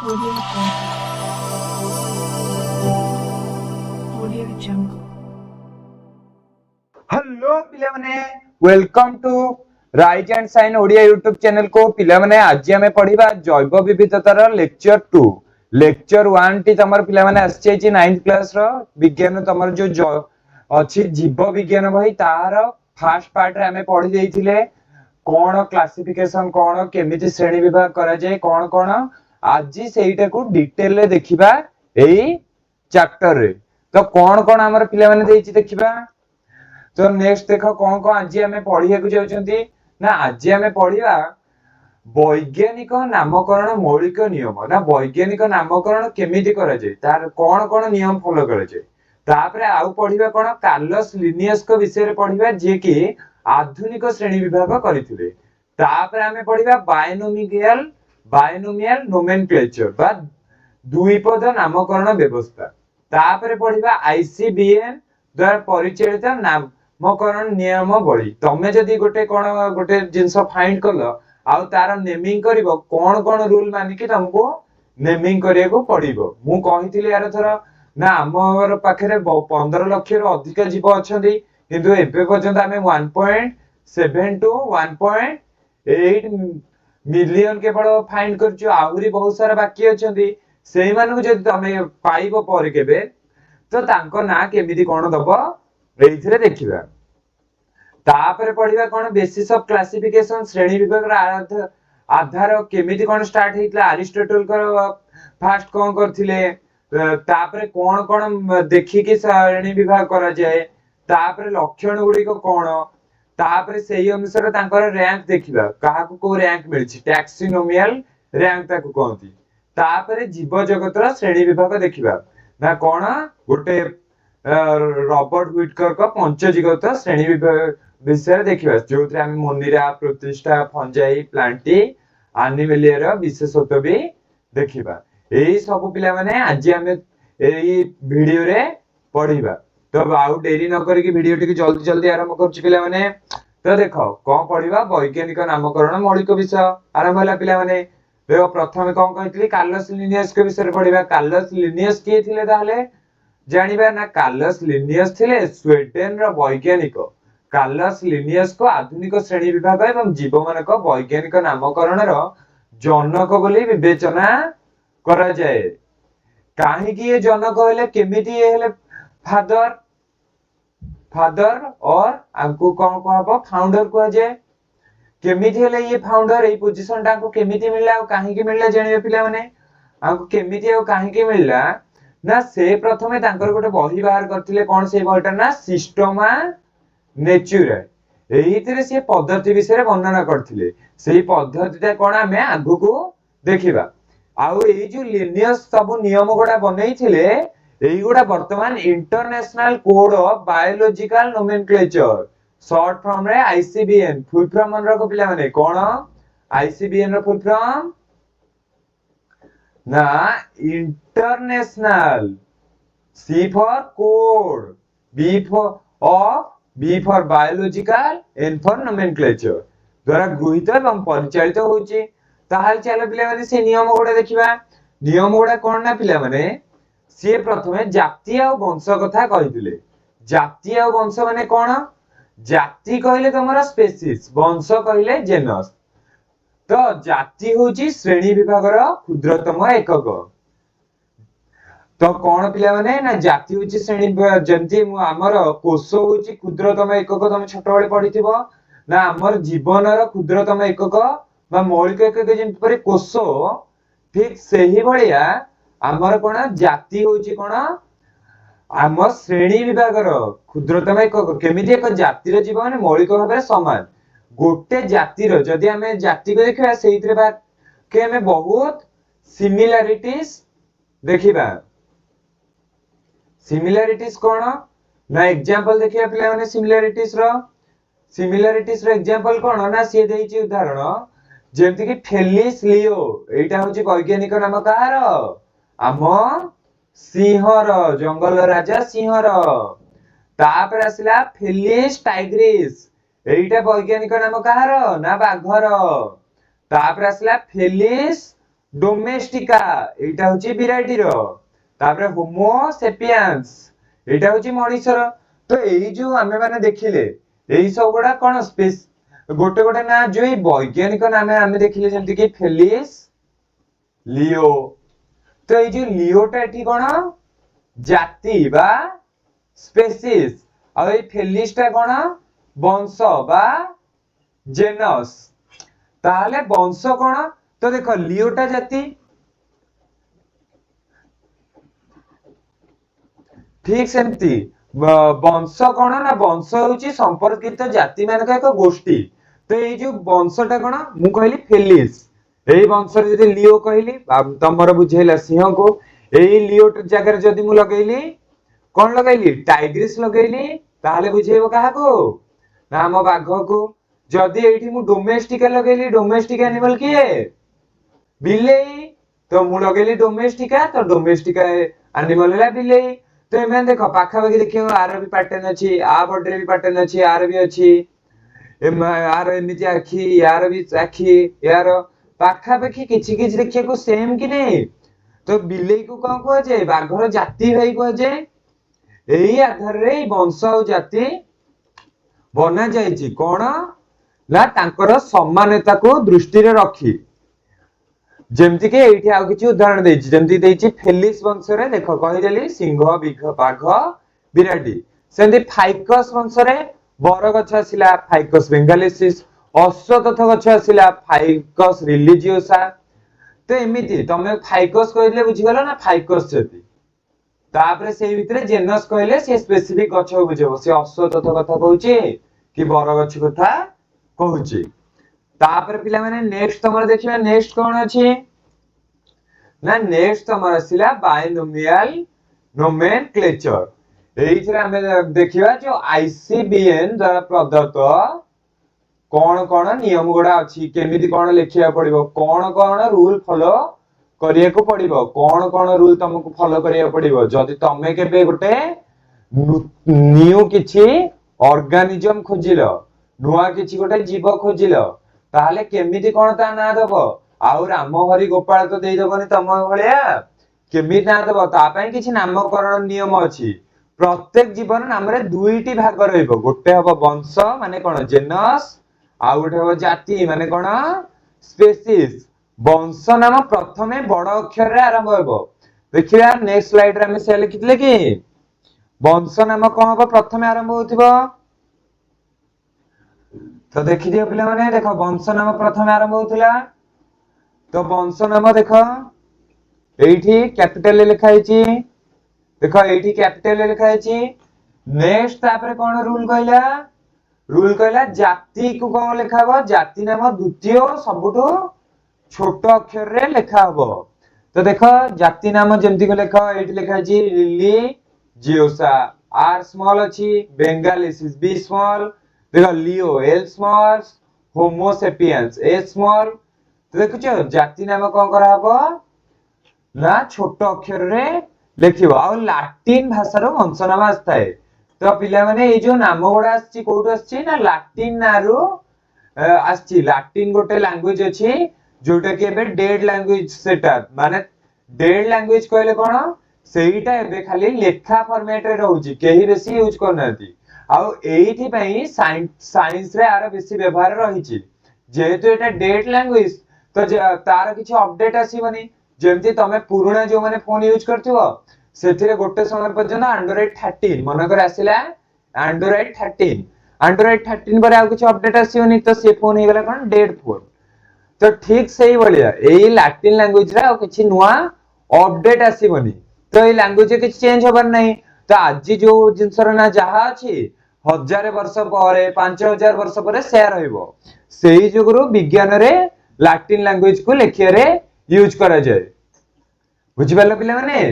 Audio Jungle. Audio Jungle. Hello पिला माने welcome to rise and shine Odia YouTube channel को पिला माने आज हमें पढ़िबा जैव विविधतार लेक्चर 2 लेक्चर 1 टी तमर पिला माने आछि 9th क्लास रो विज्ञान तमर जो अछि जीव विज्ञान भाई तार फर्स्ट पार्ट रे हमें पढ़ि देइथिले कोन क्लासिफिकेशन कोन केमिति श्रेणी विभाग करा जाय कोन कोन आज सेइटा को डिटेल रे देखिबा एई चैप्टर रे तो कोन कोन हमर पिला माने देइछि देखिबा। तो नेक्स्ट देखो कौन कौन आज हमें पढ़िया को जाउछंती ना आज हमें पढ़िया वैज्ञानिक नामकरण मौलिक नियम ना वैज्ञानिक नामकरण केमिति करा जाय तार कोन कोन नियम फॉलो करा जाय तापरे आउ पढ़िबा कोन कार्लोस लिनियस को विषय रे पढ़िबा जे कि आधुनिक श्रेणी विभाग करिथिले तापरे हमें पढ़िबा बायनोमियल नोमेनक्लेचर बा द्विपद नामकरण व्यवस्था तापरे पढ़िबा आईसीबीएन द्वारा परिचालित नामकरण नियमावली तमे जदी गोटे कोन गोटे जिंस फाइंड करलो आ तार नेमिंग करिवो कोन कोन रूल मानि कि तुमको नेमिंग करिया को पड़िबो मु कहिथिली यार थरा ना हमर पाखरे 15 लाख रो अधिक जीव अछंती किंतु एबे पर्यंत हमें 1.7 टू 1.8 मिलियन केवल फाइंड करछु आहुरी बहुत सारा बाकी अछंती सेही मानकु जदी तमे पाइबो पर केबे तो तांको ना केमिति कोन दबो एइथिरे देखिबा तापरे पढिबा कोन बेसिस ऑफ क्लासिफिकेशन श्रेणी विभाग रा आधार केमिति कोन स्टार्ट हेतला अरिस्टोटल को फर्स्ट कोन करथिले तापरे कोन कोन देखि कि श्रेणी विभाग करा जाय तापरे लक्षण गुडी को कोन तापरे सेही अनुसार तांकर रैंक देखिबा काहा को रैंक मिलछि टैक्सोनोमियल रैंक ताको कहंती तापरे जीव जगत रा श्रेणी विभाग देखिबा ना कोन गोटे रॉबर्ट व्हिटकर का पंचजीवत श्रेणी विभाग विषय देखिबा जोथरे हम मोनिरा प्रतिष्ठा फंजाई प्लांटी एनिमलियर विशेषत्व भी देखिबा एई सब पिला माने आज हम एई वीडियो रे पढिबा तो आउ देरी न करी कि वीडियो टिक जल्दी जल्दी आरंभ करछि पिला माने तो देखो कोन पढिबा वैज्ञानिक नामकरण मौलिक विषय आरंभ होला पिला माने देखो प्रथमे कोन कहितली कार्लोस लिनियस के विषय रे पढिबा कार्लोस लिनियस के थिले ताले जानिबा ना कार्लोस लिनियस थिले स्वीडन रो वैज्ञानिक कार्लोस लिनियस को आधुनिक श्रेणी विभाग एवं जीव मानक वैज्ञानिक नामकरण रो जनक बोली विवेचना करा जाय काहे कि ये जनक होले केमिति ये हेले फादर और आंकु कोन कहबो फाउंडर को जाय केमिति हेले ये फाउंडर ए पोजीशन टाको केमिति मिलला काहे कि मिलला जानिबे पिला माने आंकु केमिति आ काहे कि मिलला ना से प्रथमे तांकर गोटे बही बाहर करथिले कोन से बहीटा ना सिस्टमा नेचुरा एहितरे से पद्धति विषय वर्णना करथिले सेही पद्धतिटा कोन हमें आगु को देखिबा आउ एई जो लिनियस सब नियम गोडा बनैथिले एई गोडा वर्तमान international code of biological nomenclature short form रे आईसीबीएन फुल फॉर्म मन रखो पिला माने कोन आईसीबीएन रो फुल फॉर्म ना international C for code B for biological N for nomenclature द्वारा गृहीत एवं परिचालित होची ताहाल चलो पिला माने से नियम गोडा देखिबा नियम गोडा कोन ना पिला माने से प्रथमे जाति आ वंश कथा कहिथिले जाति आ वंश माने कोन जाति कहले तमरा स्पेसीज वंश कहले जेनस तो जाति होची श्रेणी विभाग रो क्षुद्रतम एकक तो कोन पिला माने ना जाति होची श्रेणी जंती हमर कोष होची क्षुद्रतम एकक तुम छोट बळे पढिथिबो ना हमर जीवन रो क्षुद्रतम एकक बा मौलिक एकक जेंति परे कोष ठीक सेही भलिया हमर कोन जाति होची कोन हमर श्रेणी विभाग रो क्षुद्रतम एकक केमिति एक जाति रो जीव माने मौलिक भाबरे समान गोटे जाति रो जदी हमें जाति को देखिबा सेहितरे बा के हमें बहुत सिमिलरिटीज देखिबा सिमिलरिटीज कोन ना एग्जांपल देखिया पिला माने सिमिलरिटीज रो एग्जांपल कोन ना से देइची उदाहरण जेमति कि फेलिस लियो एटा होची वैज्ञानिक नाम कहार आम सिंह रो जंगल राजा सिंह रो तापर आसिला फेलिस टाइग्रिस एटा वैज्ञानिक नाम कहार ना बाघर तापर आसिला फेलिस डोमेस्टिका एटा होची भेराइटी रो तापर होमो सेपियंस एटा होची मनुष्यर तो एई जो आमे माने देखिले एई सब गुडा कोन स्पेस गोटे गोटे ना जो एई वैज्ञानिक नाम आमे देखिले जेंति कि फेलिस लियो तो एई जो लियोटा एठी कोन जाति बा स्पेसिस आ एई फेलिसटा कोन वंश बा जेनस ताहले वंश कोन तो देखो लियोटा जाति ठीक सेमती वंश कोन ना वंश होची संपर्कित जाति मानक एक गोष्ठी तो एई जो वंशटा कोन मु कहली फेलिस एई वंश रे जदी लियो कहली तमरो बुझेला सिंह को एई लियो जगह जदी मु लगैली कोन लगैली टाइग्रिस लगैली ताहले बुझेबो काहा को ना हम बाघ को जदी एठी मु डोमेस्टिका लगैली डोमेस्टिक एनिमल किए बिलेई तो मु लगैली डोमेस्टिका तो डोमेस्टिका एनिमल हैला बिलेई तो एमें देखो पाखा बाकी देखियो आर भी पैटर्न अछि आ बॉर्डर भी पैटर्न अछि आर भी अछि आर एमिति आखी यार भी आखी यार पाखा बाकी किछि किछि देखियो को सेम कि नै तो बिलेई को कोन को जे बाघर जाति होई को जे एही आधार रे वंश और जाति बना जायछि कोन ना तांकर समानता को दृष्टि रे रखी जेमति के एठी आ किछि उदाहरण देछि जेमति देछि फेलिस वंश रे देखो कहि देली सिंह बाघ बिराटी सेंति फाइकस वंश रे बर गछ आसिला फाइकस बेंगालिसिस अश्वत्थ गछ आसिला फाइकस रिलिजियोसा तो एमिति तमे फाइकस कहिले बुझि गेलो ना फाइकस जाति तापरे सेही भितरे जेनस कहले से स्पेसिफिक गछ बुझेबो से अश्वत्थ कथा कहूची कि बर गछ कथा कहूची तापर पिला माने नेक्स्ट तमर देखिबा नेक्स्ट कोन अछि ना नेक्स्ट तमर आसिला बायनोमियल नोमेनक्लेचर एइथरे हमें देखिबा जो आईसीबीएन द्वारा प्रदत्त कोन नियम गुडा अछि केमिति कोन लिखिया पड़िबो कोन रूल फॉलो करिया को पड़िबो कोन रूल तुमको फॉलो करिया पड़िबो जदि तमे केबे गोटे न्यू किछि ऑर्गेनिज्म खोजिलो नुआ किछि गोटे जीव खोजिलो ताहले केमिति कोन ता ना दबो आउ राम हरि गोपाल तो देई दबनी तम भलिया केमिति ना दबो ता पई किछि नामकरण नियम अछि प्रत्येक जीवन नाम रे दुईटी भाग रहइबो गोटे हबो वंश माने कोन जेनस आउ गोटे हबो जाति माने कोन स्पेसिस वंश नाम प्रथमे बड़ अक्षर रे आरंभ होबो देखिया नेक्स्ट स्लाइड रे हम से लिखितले कि वंश नाम कोन हबो प्रथमे आरंभ होतिबो तो देखि दियो पिला माने देखो वंश नाम प्रथमे आरंभ होतिला तो वंश नाम देखो एठी कैपिटल ले लिखा हिची देखो एठी कैपिटल ले लिखा हिची नेक्स्ट तापर कोन रूल कहला जाति को कोन लिखाबो जाति नाम द्वितीय सबुठो छोट अक्षर रे लिखा हबो तो देखो जाति नाम जेमति को लिखा एठी लिखा हिची लिली जियोसा आर स्मॉल अछि बेंगालिसिस बी स्मॉल देखो लियो एल स्मॉल होमो सेपियंस ए स्मॉल तो देखो जाति नाम कोन करा हबो ना छोट अक्षर रे लिखिबो आ लैटिन भाषा रो वंश नाम आस्थाय तो पिला माने ए जो नाम गुडा आछि कोठो आछि ना लैटिन नारो आछि लैटिन गोटे लैंग्वेज अछि जोटा के एबे डेड लैंग्वेज सेटा माने डेड लैंग्वेज कहले कोन सेहीटा एबे खाली लेखा फॉर्मेट रे रहउची केही बेसी यूज करनाती आ एठी पई साइंस रे आरो बेसी व्यवहार रहिची जेहेतु एटा डेड लैंग्वेज तो तार किछि अपडेट आसीबनी जेमति तमे पुराना जो माने फोन यूज करथिबो सेथिरे गोटे समय पर्यंत एंड्रॉइड 13 मनकर आसिला एंड्रॉइड 13 पर आ किछि अपडेट आसीबनी तो से फोन हे गेला कोन डेड फोन तो ठीक सही बलिया एई लैटिन लैंग्वेज रा किछि नुवा अपडेट आसीबनी तो ए लैंग्वेज किछि चेंज होबर नै तो आज जो जिंसर ना जहा अछि 1000 वर्ष परे 5000 वर्ष परे शेयर होइबो सेही जुगुरु विज्ञान रे लैटिन लैंग्वेज को लेखिया रे यूज करा जाए बुझि पाले पिला माने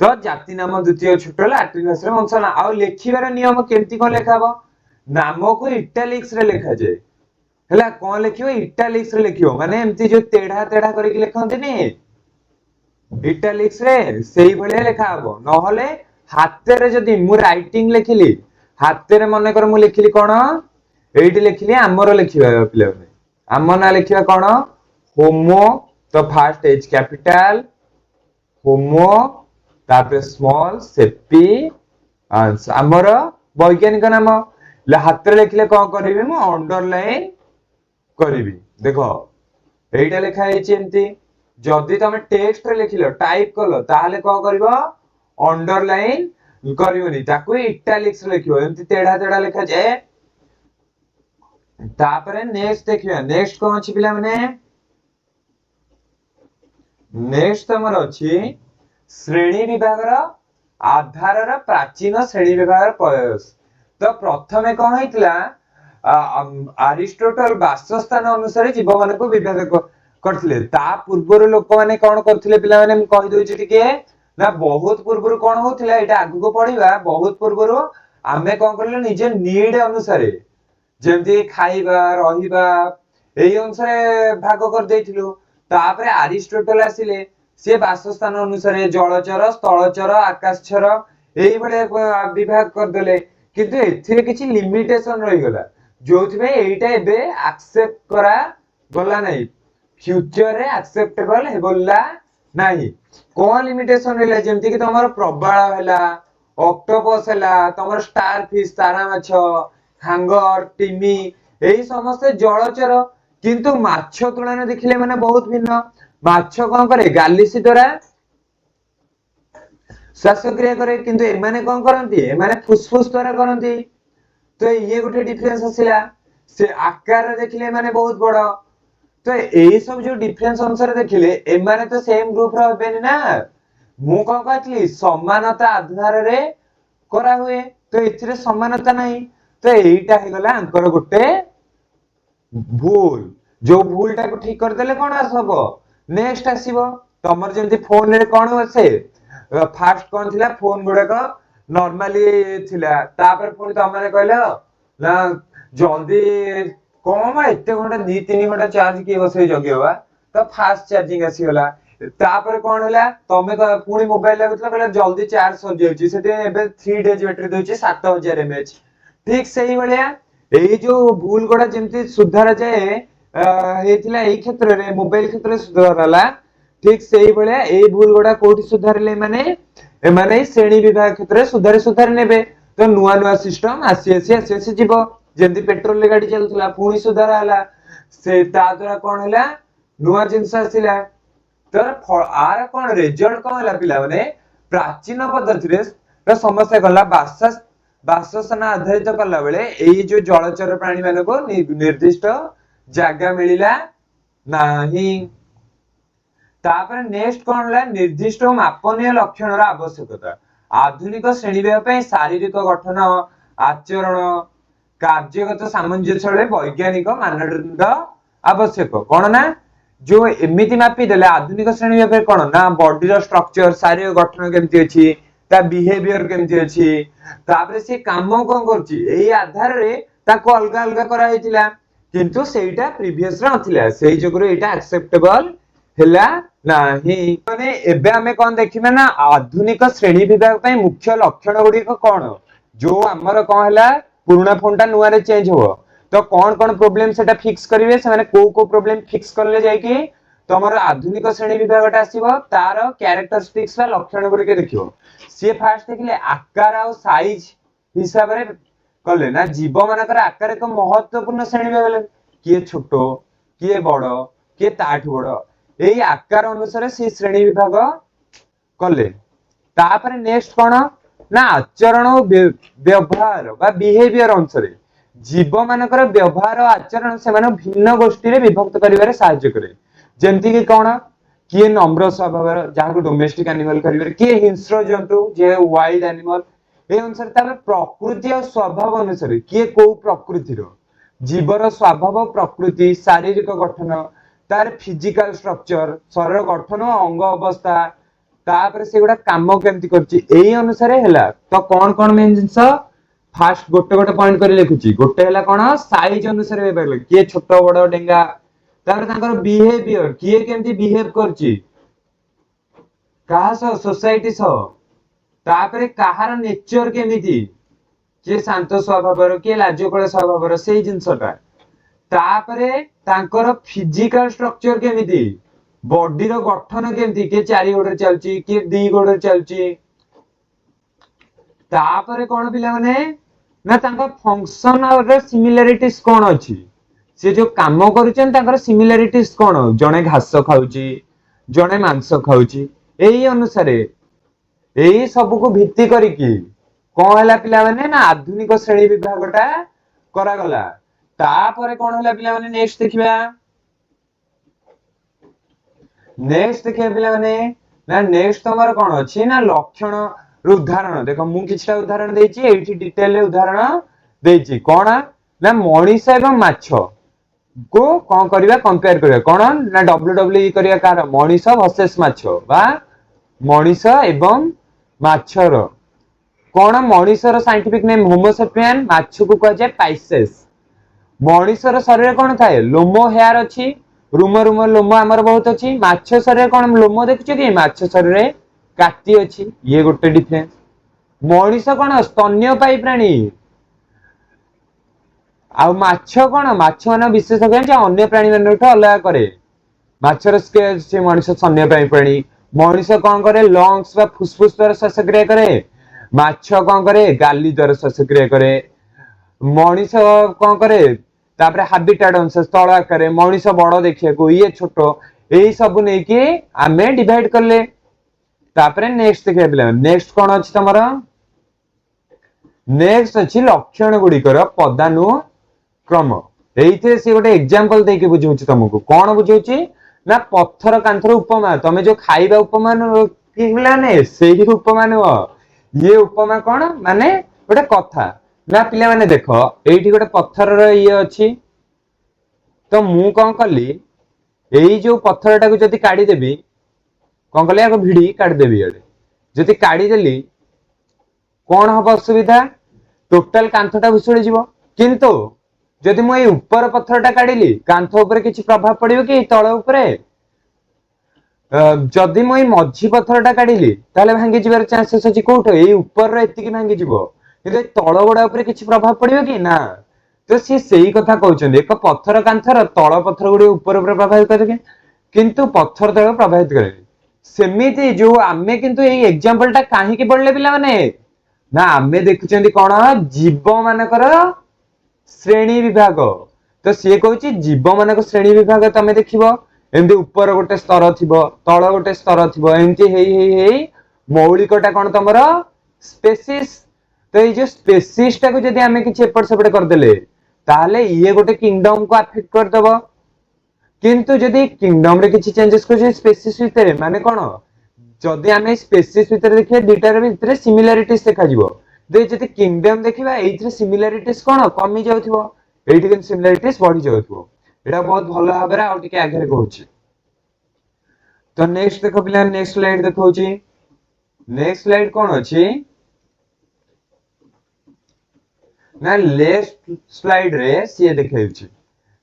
तो जाति नाम द्वितीय छोट लैटिन भाषा रे वंश ना आ लेखिबार नियम केमति कोन लेखाबो नाम को इटैलिक्स रे लेखा जाए हला कोन लेखियो इटैलिक्स रे लेखियो माने एमति जो तेढा तेढा करि के लेखंते नि इटैलिक्स रे सेही भले लेखा हबो न होले हाथे रे जदी मु राइटिंग लेखिली हाथे रे मने कर मु लेखिली कोन एठी लेखिली हमरो लेखिबा पिला माने आम ना लेखिबा कोन होमो तो फास्ट एच कैपिटल होमो तापर स्मॉल सेपियंस हमर वैज्ञानिक नाम हाथ लिखले कौन करी मु अंडरलाइन करी देखो एटा लिखा है जदि तुम टेक्स्ट रे लिखिलो टाइप कलो ताहले कौन करिवो अंडरलाइन करिवोनी ताकू इटालिक्स लिखिवो एमती तेढ़ा तेढ़ा लिखा जाए तापरे नेक्स्ट देखियो नेक्स्ट कौन अछि पिला माने नेक्स्ट तमर अछि श्रेणी विभागर आधार प्राचीन श्रेणी विभागर प्रयास तो प्रथमे कौन होइतला अरिस्टोटल वासस्थान अनुसार जीव मान को विभाग करथिले ता पूर्वर लोक माने कोन करथिले पिला माने म कहि दोछि टिके ना बहुत पूर्वर कोन होथिला एटा आगु को पढिबा बहुत पूर्वर आमे कोन करले निजे नीड अनुसार जेमति खाइबा रहिबा एई अनुसार भाग कर देथिलु तापरे अरिस्टोटल आसिले से वासस्थान अनुसार जलचर स्थलचर आकाशचर एई बळे विभाग कर देले किंतु एथिरे किछि लिमिटेशन रहि गला जोथि में एइटा एबे एक्सेप्ट करा गला नै फ्यूचर रे एक्सेप्टेबल हेबोला नाही कोन लिमिटेशन रहला जेमति कि तमर प्रबाळ हैला ऑक्टोपस हैला तमर स्टार फिश तारा माछ हांगर टिमी एई समस्त जलचर किंतु माछ तुलना देखिले माने बहुत भिन्न माछ कोन करे गालिसी द्वारा श्वासक्रिया करे किंतु एमाने कोन करंती एमाने फुसफुस द्वारा करंती तो ये गोटे डिफरेंस आसिला से आकार देखिले माने बहुत बड़ तो एई सब जो डिफरेंस अनुसार देखिले एमाने तो सेम ग्रुप रो हेबेनी ना मु कोन कहतली समानता आधार रे करा हुए तो एथिरे समानता नहीं तो एइटा हे गला अंकर गोटे भूल जो भूलटा को ठीक कर देले कोन आसबो नेक्स्ट आसीबो तमर जेंति फोन रे कोन आसे फास्ट कोन थिला फोन गुडा को नॉर्मली थिला तापर पुनी तमने कहलो ना जल्दी कम एते घंटा 2-3 घंटा चार्ज के बसे जगियोबा तो फास्ट चार्जिंग आसी गला तापर कोन होला तमे पुनी मोबाइल लागुतला कहला जल्दी चार्ज सर जाउची सेते एबे 3 डेज बैटरी दोची 7000 mAh ठीक सही बलिया एई जो भूल गोडा जेंति सुधार जाए हेतिला एई क्षेत्र रे मोबाइल क्षेत्र रे सुधारला ठीक सही बलिया एई भूल गोडा कोठी सुधारले माने ए माने श्रेणी विभाग क्षेत्र रे सुधार नेबे तो नुवा नुवा सिस्टम आसी जीवो जेंति पेट्रोल ले गाड़ी चलतला पुनी सुधार हला से ता द्वारा कोन हला नुवा जिंस आसिला तर आर कोन रिजल्ट कोन हला पिला माने प्राचीन पद्धति रे समस्या गला वासस्थान आधारित कला बेले एई जो जलचर प्राणी माने को निर्दिष्ट जागा मिलिला नाही तापर नेक्स्ट कोन हला निर्दिष्ट मापनीय लक्षणर आवश्यकता आधुनिक श्रेणी विभाग पे शारीरिक गठन आचरण कार्यगत सामंजस्य वैज्ञानिक मानदंड आवश्यक कोन ना जो एमिति मापी देले आधुनिक श्रेणी विभाग कोन ना बॉडी रो स्ट्रक्चर शारीरिक गठन केमति अछि ता बिहेवियर केमति अछि तापरे से काम कोन करछि एई आधार रे ताको अलगा अलगा करा हेतिला किंतु सेटा प्रीवियस रे नथिला सेई जगरो एटा एक्सेप्टेबल हैला नाही माने एबे हमें कोन देखिबे ना आधुनिक श्रेणी विभाग पय मुख्य लक्षण गुडी को कोन जो हमर कोन हैला पुराना फोनटा नुवा रे चेंज हो तो कोन प्रॉब्लम सेटा फिक्स करिवे से माने को प्रॉब्लम फिक्स करले जाय कि तमर आधुनिक श्रेणी विभागटा आसीबो तार कैरेक्टरिस्टिक्स बा लक्षण गुडी के देखियो से फास्ट देखिले आकार और साइज हिसाब रे कले ना जीव मानकर आकार एक महत्वपूर्ण श्रेणी विभाग किए छोटो किए बड़ किए ताठ बड़ एई आकार अनुसार से श्रेणी विभाग कले तापर नेक्स्ट कोन ना आचरण व्यवहार बा बिहेवियर अनुसार जीव मानकर व्यवहार और आचरण से माने भिन्न गोष्ठी रे विभक्त करिवारे सहायता करे जेंति कि कोन किए नम्र स्वभाव जहाँ डोमेस्टिक एनिमल करिवारे किए हिंस्र जंतु जे वाइल्ड एनिमल ए अनुसार तार प्रकृति और स्वभाव अनुसार किए को प्रकृति रो जीवर स्वभाव प्रकृति शारीरिक गठन तार फिजिकल स्ट्रक्चर शरीर गठन अंग अवस्था तापर से गुडा काम केमति करछि एई अनुसार हैला तो कोन मेन जिंस फास्ट गोटे पॉइंट करी लिखुछि गोटे हैला कोन साइज अनुसार हेबे किए छोट बड़ डेंगा तापर तांकर बिहेवियर किए केमति बिहेव करछि काहा सोसाइटी तापर कहार नेचर केमिति किए शांत स्वभाव किए लाजकळ स्वभाव सेई जिंसटा तापरे तांकर फिजिकल स्ट्रक्चर केमिति बॉडी रो गठन केमती के चारि गोड़ चलची के दी गोड़ चलची तापरे कोन पिला माने ना तांका फंक्शन और सिमिलरिटीज कोन अछि से जो काम करूछन तांकर सिमिलरिटीज कोन जणे घास खाउची जणे मांस खाउची एई अनुसारे एई सब को भित्ति करी की कोन हला पिला माने ना आधुनिक श्रेणी विभागटा करा गला तापरे कोन हला पिला माने नेक्स्ट देखिबा नेक्स्ट देखिबा पिला माने ना नेक्स्ट तमर कोन अछि ना लक्षण उदाहरण देखो मु किछटा उदाहरण देछि एठी डिटेल रे उदाहरण देछि कोन ना मणिष एवं माछ को कोन करबा कंपेयर करबा कोन ना डब्ल्यूडब्ल्यूई करबा कार मणिष वर्सेस माछ बा मणिष एवं माछर कोन मणिषर साइंटिफिक नेम होमो सेपियन माछ को कह जाय पाइसेस मणिषर शरीर कोन थाए लोमो हेयर अछि रुम रुम लोम हमर बहुत अछि माछ शरीर कोन लोम देखुछ कि माछ शरीर काटी अछि ये गोटे डिफरेंस मणिष कोन स्तन्यपायी प्राणी आ माछ कोन माछ मान विशेषज्ञ जे अन्य प्राणी मानठ अलग करे माछर स्केल से मणिष स्तन्यपायी प्राणी मणिष कोन करे लंग्स बा फुसफुस द्वारा श्वासक्रिया करे माछ कोन करे गाली द्वारा श्वासक्रिया करे मणिष कोन करे तापरे हाबिटाट अनुसार स्थल आकार मणिष बड़ देखिया को ये छोट एई सब नै कि आमे डिवाइड करले तापरे नेक्स्ट देखिया पिला नेक्स्ट कोन अछि तमरा नेक्स्ट अछि लक्षण गुडी कर पदानुक्रम एइथे से गोटे एग्जांपल दे के बुझौछि तुमको कोन बुझौछि ना पत्थर कांथर उपमा तमे जो खाइबा उपमा किला ने सेही उपमा न ये उपमा कोन माने गोटे कथा ना पिला माने देखो एइठी गोटे पत्थर रो ये अछि तो मु कोन कली एई जो पत्थरटा को जति काढी देबी कोन कले आको भिडी काढी देबी एडे जति काढी देली कोन हबो असुविधा टोटल कांथटा भुसुडी जीवो किंतु जदि मु ए ऊपर पत्थरटा काढिली कांथ ऊपर किछि प्रभाव पडिबो कि तळ ऊपर जदि मु ए मझी पत्थरटा काढिली ताले भांगी जिबार चांसेस अछि कोठो ए ऊपर रे एतिकी भांगी जीवो किंतु तळ गोडा ऊपर किछि प्रभाव पडिबो कि ना तो सी सेही कथा कहउछन एक पत्थर कांथर तळ पत्थर गुडी ऊपर ऊपर प्रभावित करे किंतु पत्थर तळ प्रभावित करे सेमिति जो आमे किंतु ए एग्जांपल टा काहे कि पडले पिला माने ना आमे देखुचंदी कोन जीव मानकर श्रेणी विभाग तो सी कहउची जीव मानक श्रेणी विभाग तमे देखिबो एमदी ऊपर गोटे स्तर थिबो तळ गोटे स्तर थिबो एमती हेई मौलिकटा कोन तमरो स्पेसिस तो ये जो स्पेसिस टा को जदि आमे किछि एपट सेपट कर देले ताले ये गोटे किंगडम को अफेक्ट कर दबो किंतु जदि किंगडम रे किछि चेंजेस को जे स्पेसिस भितरे माने कोन जदि आमे स्पेसिस भितरे देखिए दुटार भितरे सिमिलरिटीज देखा जिवो दे जदि किंगडम देखिबा एइथरे सिमिलरिटीज कोन कमी जाउथिबो एइथि के सिमिलरिटीज बढ़ी जाउथिबो एटा बहुत भलो भाबरे आ टिके आगे रे कहूची तो नेक्स्ट देखो पिला नेक्स्ट स्लाइड देखौची नेक्स्ट स्लाइड कोन अछि ना लेफ्ट स्लाइड रे से देखाउची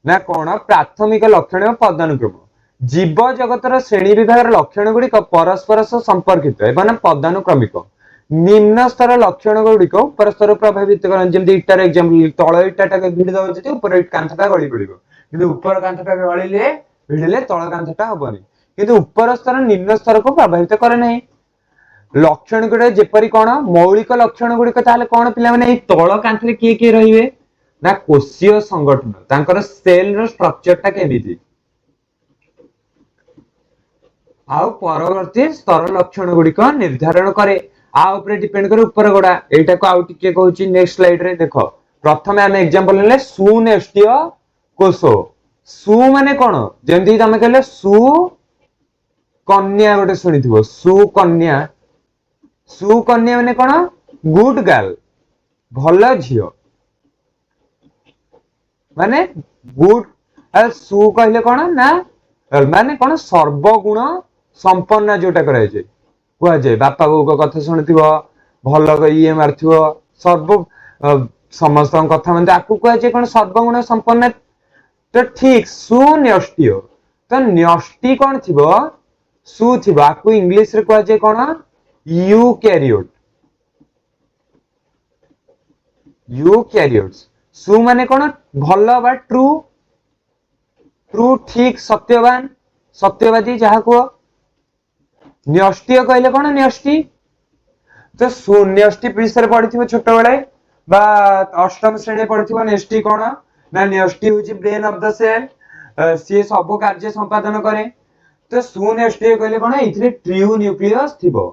ना कोन प्राथमिक लक्षण पदानुक्रम जीव जगतर श्रेणी विभाग लक्षण गुडी परस्पर संपर्कित एवं पदानुक्रमिक निम्न स्तर लक्षण गुडी परस्पर प्रभावित करन जेमति इटार एग्जांपल तळ इटाटा के भिड दउ जति ऊपर कांथटा गळी पडिबो किंतु ऊपर कांथटा गळीले भिडले तळ कांथटा हबनी किंतु ऊपर स्तर निम्न स्तर को प्रभावित करे नै लक्षण गुडी जेपरि कोन मौलिक लक्षण गुडी ताले कोन पिला माने ए तळ कांथरे के रहिबे ना कोषीय संगठन तांकर सेल रो स्ट्रक्चर टा केमिति आउ परवर्ती स्तर लक्षण गुडी को निर्धारण करे आ ऊपर डिपेंड करे ऊपर गोडा एटा को आउ टिके कहूची नेक्स्ट स्लाइड रे देखो प्रथमे हम एग्जांपल लेले सुनेष्टिय कोष सु माने कोन जेंति तमे कहले सु कन्या गोटे सुनिथिबो सु कन्या माने कोन गुड गर्ल भलो झियो माने गुड सु कहले कोन ना माने कोन सर्वगुण संपन्न जोटा कराय जे कुआ जे बापा बो को कथा सुनिथिबो भलो ये मारथिबो सर्व समस्त कथा माने आकु कुआ जे कोन सर्वगुण संपन्न तो ठीक सुन्यष्टिय तो न्यष्टि कोन थिबो सु थिबो आकु इंग्लिश रे कुआ जे कोन यूकैरियोट्स सु माने कोन भलो बा ट्रू ठीक सत्यवान सत्यवादी जहा को न्यष्टीय कहले कोन न्यष्टि तो न्यष्टि विषय पढ़िथिबो छोट बेले बा अष्टम श्रेणी पढ़िथिबो न्यष्टि कोन ना न्यष्टि होची ब्रेन ऑफ द सेल से सब कार्य संपादन करे तो सुन्यष्टि कहले कोन इथिरे ट्रू न्यूक्लियस थिबो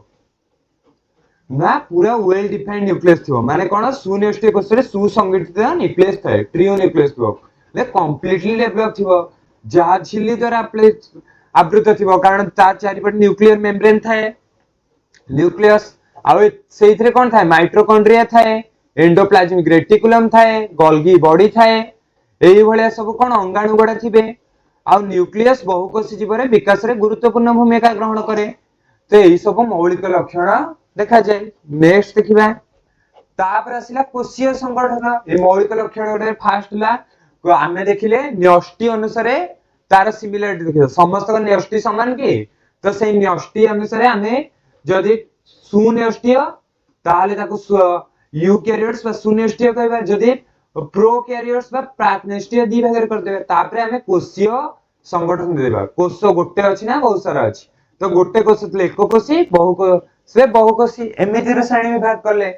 ना पूरा वेल डिफाइंड न्यूक्लियस थिबो माने कोन सुन्यष्टि कोषरे सुसंगठित न्यूक्लियस थाए ट्रू न्यूक्लियस थिबो ले कंप्लीटली डेवलप थिबो जहा झिल्ली द्वारा आवृत थिबो कारण तार चारिपट न्यूक्लियर मेम्ब्रेन थाए न्यूक्लियस आउ सेइथरे कोन थाए माइटोकॉन्ड्रिया थाए एंडोप्लाज्मिक रेटिकुलम थाए गोल्गी बॉडी थाए एई भलिया सब कोन अंगाणु गुडा थिबे आउ न्यूक्लियस बहुकोषी जीवरे विकास रे गुरुत्वपूर्ण भूमिका ग्रहण करे तो एई सब मौलिक लक्षण देखा जाए नेक्स्ट देखिबा तापर आसिला कोषीय संगठन ए मौलिक लक्षण गुडे फास्ट ला आमे देखिले न्यष्टि अनुसारे तार सिमिलरिटी देखियो समस्त को न्यष्टि समान की तो सेई न्यष्टि अनुसारे आमे जदि सुन्यष्टि ताले ताको यूकैरियोट्स बा सुन्यष्टि कहबा जदि प्रोकैरियोट्स बा प्राक्न्यष्टि दी भाग कर देबे तापरे आमे कोषीय संगठन देबा कोष गोटे अछि ना बहुत सारा अछि तो गोटे कोष तले एककोषी बहुकोषी एमिति रे श्रेणी विभाग करले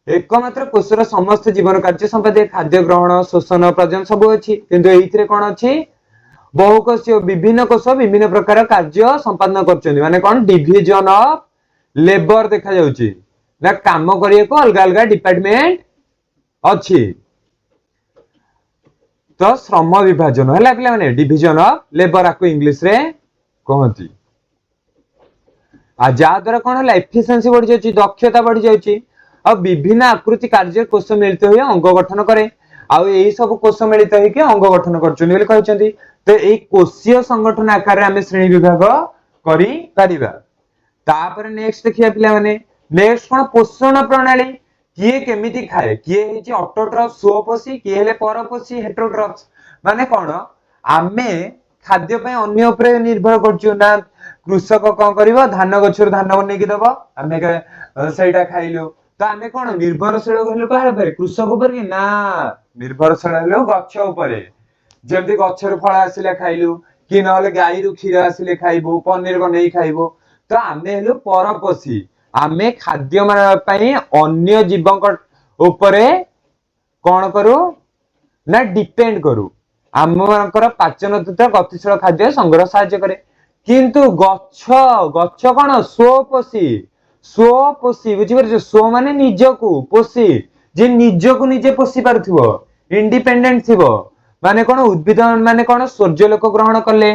एकमात्र कोषर समस्त जीवन कार्य संपादे खाद्य ग्रहण शोषण प्रजनन सब अछि किंतु एइथिरे कोन अछि बहुकोषीय विभिन्न कोष विभिन्न प्रकार कार्य संपादन करछन्ती माने कोन डिविजन ऑफ लेबर देखा जाउची ना काम करिए को अलग अलग डिपार्टमेंट अछि तो श्रम विभाजन हला पिला माने डिविजन ऑफ लेबर आको इंग्लिश रे कहंती आ जा द्वारा कोन हला एफिशिएंसी बढ़ जाउची दक्षता बढ़ जाउची आ विभिन्न आकृति कार्य कोष मिलित होय अंग गठन करे आ एई सब कोष मिलित होय के अंग गठन करछन बोली कहछन्ती तो एई कोषीय संगठन आकार रे हमें श्रेणी विभाग करी परिबा तापर नेक्स्ट देखिया पिला माने नेक्स्ट कोन पोषण प्रणाली किए केमिति खाए किए हेची ऑटोट्रॉफ स्वपोषी किए हेले परपोषी हेटेरोट्रॉफ माने कोन आमे खाद्य पे अन्य ऊपर निर्भर करछु ना कृषक कोन करिवो धान गछर धान बनै कि दबो आमे सेटा खाइलो तो आमे कोन निर्भरशील होलो काहे पर कृषक ऊपर कि ना निर्भरशील होलो गछ ऊपर जेमति गछर फळ आसिले खाइलु कि नहले गाई रु क्षीर आसिले खाइबो पनीर बनै खाइबो तो आमे हेलो परपोषी आमे खाद्य पई अन्य जीवक ऊपरे कोन करू ना डिपेंड करू आमकर पाचन तंत्र गतिशील खाद्य संग्रह सहायता करे किंतु गच्छ गच्छ कोन स्वपोषी बुझी परछ स्व माने निजको पोषी जे निजको निजे पोषी पारथिबो इंडिपेंडेंट थिबो माने कोन उद्भिद माने कोन सूर्यलोक ग्रहण करले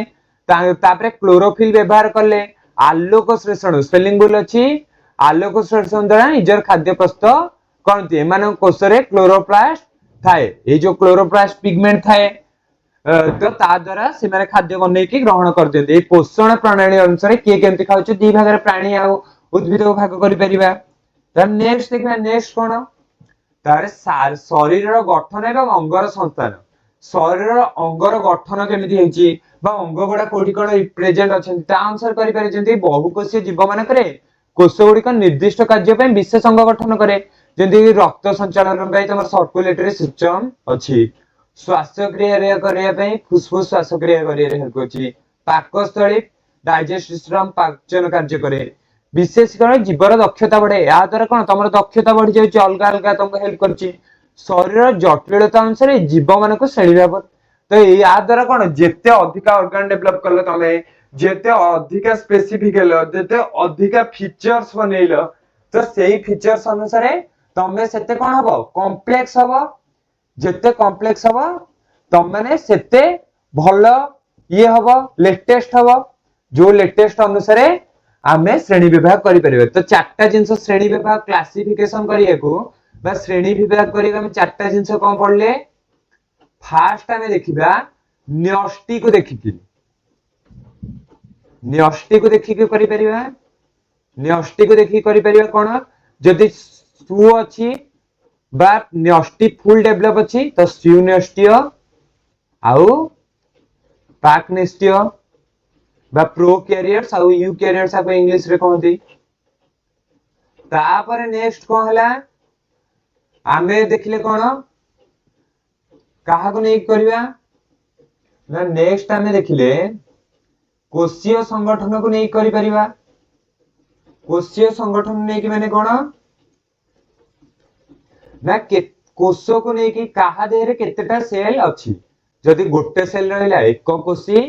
तापरे क्लोरोफिल व्यवहार करले आलोक श्लेषण स्पेलिंग बोल अछि आलोक श्लेषण द्वारा निजर खाद्य प्रस्तुत करती एमान कोषरे क्लोरोप्लास्ट थाए ए जो क्लोरोप्लास्ट पिगमेंट थाए तो ता द्वारा से माने खाद्य बनै की ग्रहण कर देते ए पोषण प्रणाली अनुसार के केमति खाउछ दी भाग रे प्राणी आ उद्भिद को भाग करि परिबा त नेक्स्ट देखा नेक्स्ट कोन तारे शरीर रो गठन एवं अंगर संस्थान शरीर रो अंगर गठन केमिति हेची बा अंग गुडा कोठी कोन प्रेजेंट अछंती ता अनुसार करि पारे जंती बहुकोषीय जीव माने करे कोष गुडी का निर्दिष्ट कार्य पे विशेष अंग गठन करे जंती रक्त संचालन पई तमर सर्कुलेटरी सिस्टम अछि श्वासक्रिया रे करिया पई फुसफुस श्वासक्रिया करिया रे हेल्प अछि पाकस्थली डाइजेस्ट सिस्टम पाचन कार्य करे विशेष कर जीवर दक्षता बढ़े या द्वारा कोन तमर दक्षता बढ़ जाय अलग अलग तुमको हेल्प करछि शरीर जटिलता अनुसार जीव मान को श्रेणी भाव तो या द्वारा कोन जेते अधिक ऑर्गन डेवलप करले तमे जेते अधिक स्पेसिफिक हेलो जेते अधिक फीचर्स बनेइलो तो सेही फीचर्स अनुसार तमे सेते कोन हबो कॉम्प्लेक्स हबो जेते कॉम्प्लेक्स हबो तम माने सेते भलो ये हबो लेटेस्ट हबो जो लेटेस्ट अनुसार आमे श्रेणी विभाग करि परिबे तो चारटा जिंस श्रेणी विभाग क्लासिफिकेशन करिया को बा श्रेणी विभाग करिया हम चारटा जिंस कोन पड़ले फास्ट आमे देखिबा न्यष्टि को देखि के करि परिबा न्यष्टि को देखि करि परिबा कोन जदि सु अछि बा न्यष्टि फुल डेवलप अछि तो स्यू न्यष्टि आउ पाक न्यष्टि बा प्रोकैरियोट्स आउ यूकैरियोट्स आप इंग्लिश रे कहंती तापर नेक्स्ट कोन हला आमे देखले कोन काहा को नै करबा ना नेक्स्ट आमे देखिले कोशीय संगठन को नहीं करि परिबा कोशीय संगठन नहीं कि माने कोन ना के कोष को नहीं कि कहा देहरे केतेटा सेल अछि जदि गोटे सेल रहिला एक कोशी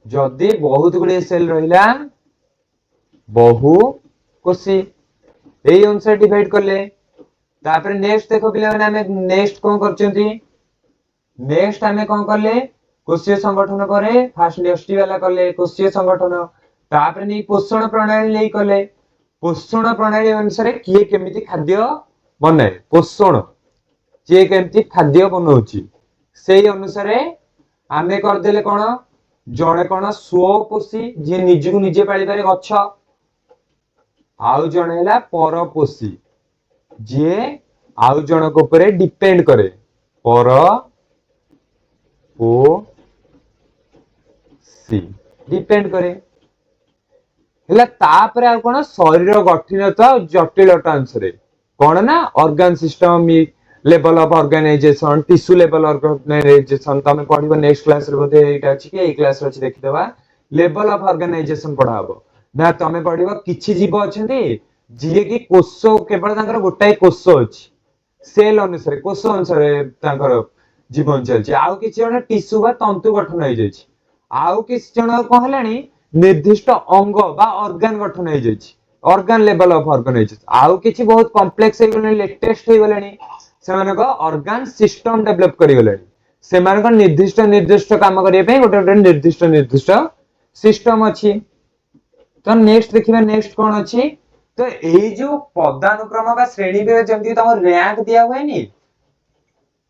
जदि बहुत गुडे सेल रहिला बहु कोशी एई अनुसार डिवाइड करले तापर नेक्स्ट देखो पिला माने हमें नेक्स्ट कोन करचंती नेक्स्ट हमें कोन करले कोशीय संगठन करे फास्ट नेक्स्ट वाला करले कोशीय संगठन तापर नहीं पोषण प्रणाली नहीं कले पोषण प्रणाली अनुसार किए केमिति खाद्य बनाए पोषण किए केमिति खाद्य बनाउची सेही अनुसार आमे कर देले कोन जणे कोन स्वपोषी जे निजु निजे पाली पारे गच्छ आउ जणे हला परपोषी जे आउ जनक ऊपर डिपेंड करे पर ओ सी डिपेंड करे हला तापर आ कोन शरीर गठनता जटिलता अनुसार कोन ना organ system level of organization tissue level organization तमे पढिबो नेक्स्ट क्लास रे बोधे एटा अछि कि ए क्लास रे अछि देखिदबा लेवल ऑफ ऑर्गेनाइजेशन पढाबो ना तमे पढिबो किछि जीव अछंती जे कि कोष केवल तांकर गोटाई कोष अछि सेल अनुसार कोष अनुसार तांकर जीवन चलछि आउ किछि जण टिश्यू बा तंतु गठन होई जाछि आउ किछि जण कहलानी निर्दिष्ट अंग बा ऑर्गन गठन होई जाछि ऑर्गन लेवल ऑफ ऑर्गेनाइजेशन आउ किछि बहुत कॉम्प्लेक्स हे गले लेटेस्ट हे गलेनी सेमानक ऑर्गन सिस्टम डेवलप करि गलेनी सेमानक निर्दिष्ट निर्दिष्ट काम करिया पे गोटे निर्दिष्ट सिस्टम अछि तो नेक्स्ट देखिबा नेक्स्ट कोन अछि तो एई जो पदानुक्रम बा श्रेणी बे जेंति तम रैंक दिया होय नी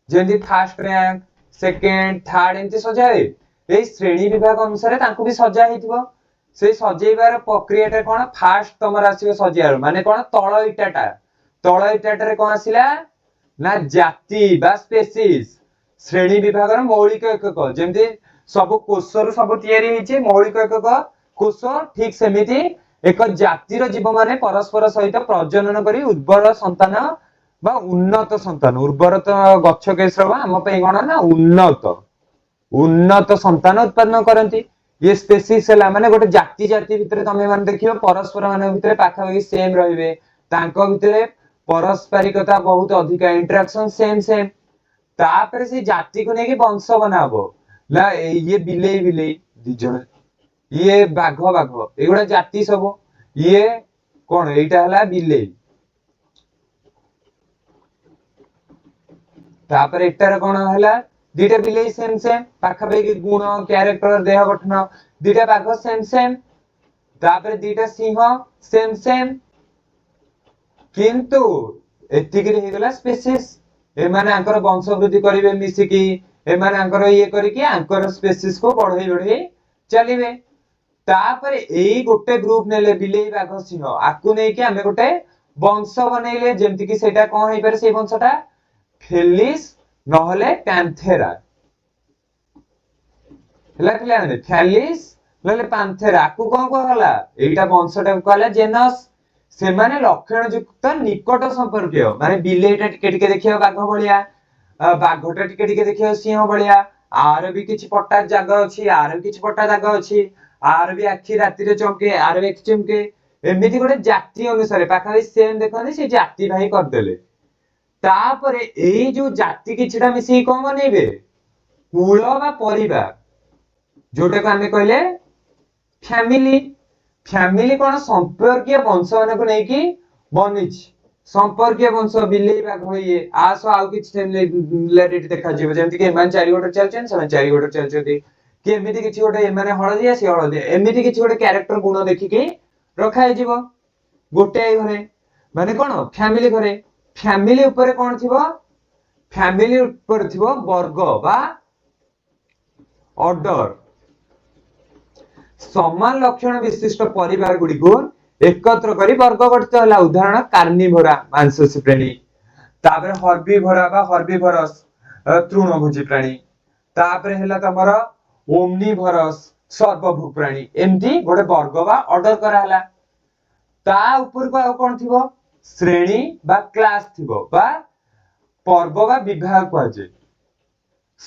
जेंति फर्स्ट रैंक सेकंड थर्ड एंति सजाए एई श्रेणी विभाग अनुसार तांको भी सजा हेतिबो से सजेइबार प्रक्रियाटा कोन फर्स्ट तमर आसीबो सजियार माने कोन तळ इटाटा रे कोन आसीला ना जाति बा स्पेसीज श्रेणी विभागर मौलिक एकक जेंति सब कोषर सब तयारी हेछि मौलिक एकक कोष ठीक सेमिति एक जातिर जीव माने परस्पर सहित प्रजनन करी उर्वर संतान बा उन्नत संतान उर्वर तो गच्छ केसर बा हम पे गण ना उन्नत संतान उत्पन्न करंती ये स्पेसीज हला माने गोटे जाति जाति भितरे तमे माने देखियो परस्पर माने भितरे पाखा पाखी सेम रहिबे तांको भितरे परस्परिकता बहुत अधिक इंटरेक्शन सेम तापर से जाति को नेकी वंश बनाबो ला ये बिलेई दी जण ये बाघ एगुडा जाति सब ये कोन एटा हला बिलेई तापर एटार कोन हला दीटा बिलेई सेम पाखा पाखी गुण कैरेक्टर देह गठन दीटा बाघ सेम तापर दीटा सिंह सेम किंतु एतिकरी हे गला स्पेसीज ए माने आंकर वंश वृद्धि करिवे मिसिकी ए माने आंकर ये करिके आंकर स्पेसीज को बढ़ई चलिबे तापर एई गोटे ग्रुप नेले बिलेई बाघ सिंह आकु नै कि हमें गोटे वंश बनेले जेमति कि सेटा कोन हेइ पारे से वंशटा फेलिस नहले पैंथेरा हला क्लियर फेलिस नहले पैंथेरा आकु कोन कहला एटा वंशटा कहला जेनस से माने लक्षण युक्त निकट संपर्कीय माने बिलेईटा टिके टिके देखियो बाघ भलिया बाघटा टिके टिके देखियो सिंह भलिया आर भी किछि पट्टा जागा अछि आर भी किछि पट्टा जागा अछि आर भी आखि राति रे चमके आर भी चमके एमिति गोटे जाति अनुसार पाखा सेम देखने से जाति भाई कर देले तापरे एई जो जाति किछिटा मिसी कोन बनेबे कुल बा परिवार जोटा को हमें कहले फैमिली कोन संपर्कीय वंश माने को नै कि बनिछ संपर्कीय वंश बिलेई बाघ होइए आसो आउ किछ सिमिलरिटी देखा जेबे जेमति कि एमान चारि गोटर चलछन समान चारि गोटर चलछथि कि एमिति किछि गोटे माने हळदिया सी हळदिया एमिति किछि गोटे कैरेक्टर गुण देखि कि रखा जिवो गोटे घरे माने कोन फैमिली घरे फैमिली ऊपर कोन थिबो फैमिली ऊपर थिबो वर्ग बा ऑर्डर समान लक्षण विशिष्ट परिवार गुडी को एकत्र करी वर्ग गठित होला उदाहरण कार्निवोरा मांसाशी प्राणी तापर हर्बिवोरा बा हर्बिवरस तृणभोजी प्राणी तापर हैला तमर ओमनिवरस सर्वभोग प्राणी एमती गोटे वर्ग बा ऑर्डर करा हला ता ऊपर को कोन थिबो श्रेणी बा क्लास थिबो बा पर्व बा विभाग को जे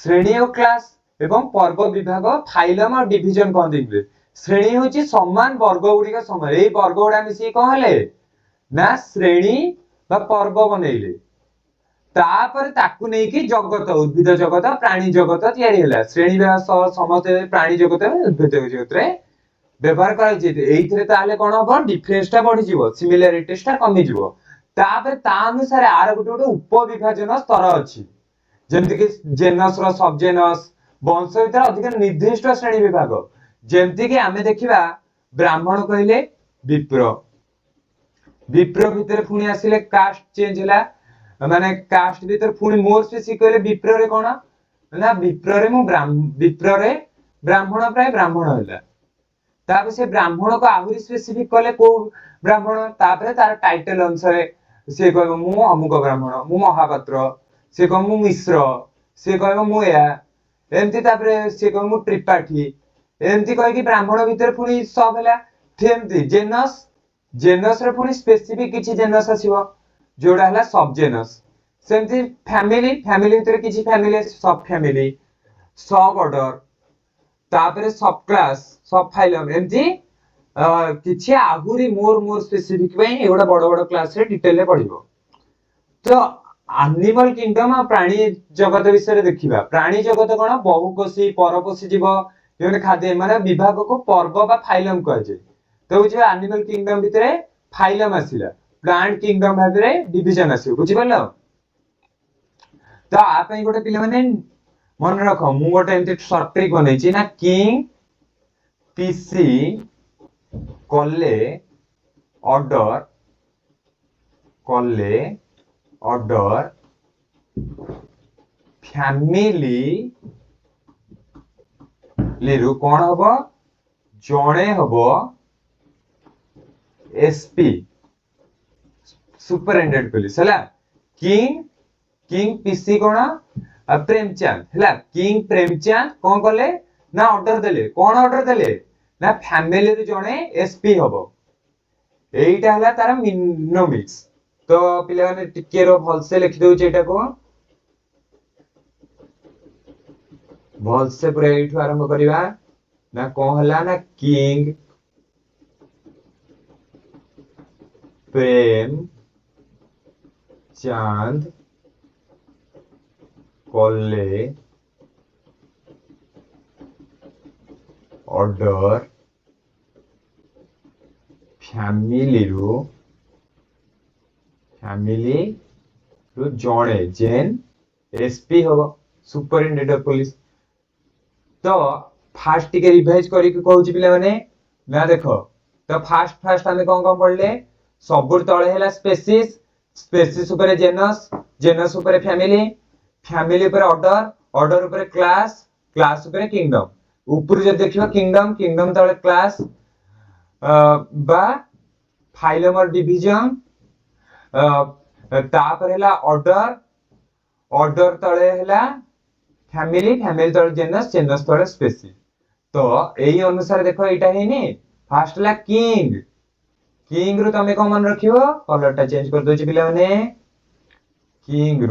श्रेणी और क्लास एवं पर्व विभाग फाइलम और डिवीजन कहते इंग्लिश श्रेणी होची समान वर्ग गुड़िक समान एई वर्ग गुड़ा मिसी कौन हेले ना श्रेणी बा पर्व बनैले तापर ताकू नै कि जगत उद्भिद जगत प्राणी जगत तयारी होला श्रेणी बा समस्त प्राणी जगत उद्भिद जगत रे व्यवहार करा जे एइथरे ताले कोन हो डिफरेंस टा बढ़ी जीवो सिमिलरिटी टा कमी जीवो तापर ता अनुसार आर गुटे उप विभाजन स्तर अछि जेमति कि जेनस रो सब जेनस वंश भीतर अधिक निर्दिष्ट श्रेणी विभाग जेमति कि आमे देखिबा ब्राह्मण कहले विप्र विप्र भीतर पुणी आसिले कास्ट चेंज होला माने कास्ट भीतर पुणी मोर स्पेसिफिक कहले विप्र रे कोन ना विप्र रे मु विप्र रे ब्राह्मण प्राय ब्राह्मण होला तापर से ब्राह्मण को आहुरी स्पेसिफिक कहले को ब्राह्मण तापर तार टाइटल अनुसार से कहबो मु अमुक ब्राह्मण मु महापात्र से कहबो मु मिश्र से कहबो मु या एमती तापर से कहबो मु त्रिपाठी एमती कह कि ब्राह्मण भीतर पुणी सब होला थेमती जेनस जेनस रे पुणी स्पेसिफिक किछि जेनस आसीबो जोडा हला सब जेनस सेमती फैमिली फैमिली भीतर किछि फैमिली सब फैमिली सब ऑर्डर तापर सब क्लास सब फाइलम एमती किछि आहुरी मोर स्पेसिफिक पई एगोडा बड़ बड़ क्लास रे डिटेल रे पढिबो तो एनिमल किंगडम आ प्राणी जगत विषय देखिबा प्राणी जगत कोन बहुकोषी परकोषी जीव जेने खाद्य माने विभाग को पर्व बा फाइलम कह जाय तो बुझिबा एनिमल किंगडम भितरे फाइलम आसिला प्लांट किंगडम भितरे डिवीजन आसिबो बुझिबलो तो आ पई गोटे पिले माने मन रखो मु गोटे एमती शॉर्ट ट्रिक बनै छी ना किंग पीसी कले ऑर्डर फैमिली लेरु कोन हबो जणे हबो एसपी सुपरिटेंडेंट पुलिस हला किंग पीसी कोन प्रेमचंद हला किंग प्रेमचंद कोन करले ना ऑर्डर देले कोन ऑर्डर देले ना फैमिली रे जणे एसपी हबो एइटा हला तार मिनोमिक्स तो पिले माने टिके रो भल से लिख दउ एटा को भल से पूरा एठु आरंभ करिवा ना कोन हला ना किंग प्रेम चांद कले ऑर्डर फैमिली रो जणे जेन एसपी हो सुपरिटेंडेंट ऑफ पुलिस तो फास्ट टिके रिवाइज करी के कहूची पिले माने ना देखो तो फास्ट हमें कोन कोन पढ़ले सबुर तळे हैला स्पेसिस ऊपर जेनस ऊपर फैमिली ऊपर ऑर्डर ऊपर क्लास ऊपर किंगडम ऊपर जे देखिबा किंगडम तळे क्लास बा फाइलम और डिवीजन तापर हैला ऑर्डर तळे हैला फैमिली तळे जेनस तळे स्पेसिस तो एही अनुसार देखो एटा हेनी फास्ट ला किंग रु तमे को मन रखियो कलर टा चेंज कर दोछि पिला माने किंग